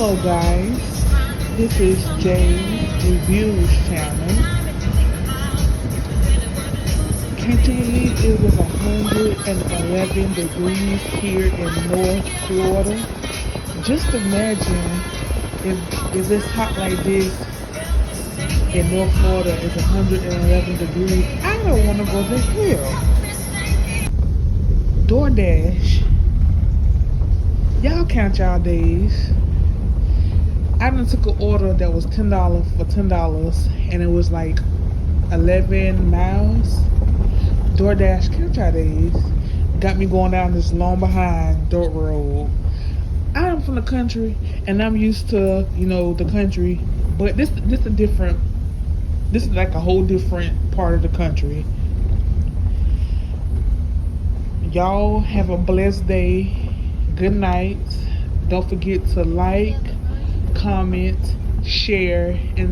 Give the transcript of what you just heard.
Hello guys, this is Jay's Reviews channel. Can't you believe it was 111 degrees here in North Florida? Just imagine if it's hot like this in North Florida, it's 111 degrees. I don't want to go to hell. DoorDash, y'all count y'all days. I done took an order that was $10 for $10 and it was like 11 miles. DoorDash, count y'all days. Got me going down this long behind dirt road. I'm from the country and I'm used to, the country, but this is like a whole different part of the country. Y'all have a blessed day. Good night. Don't forget to like, comment, share, and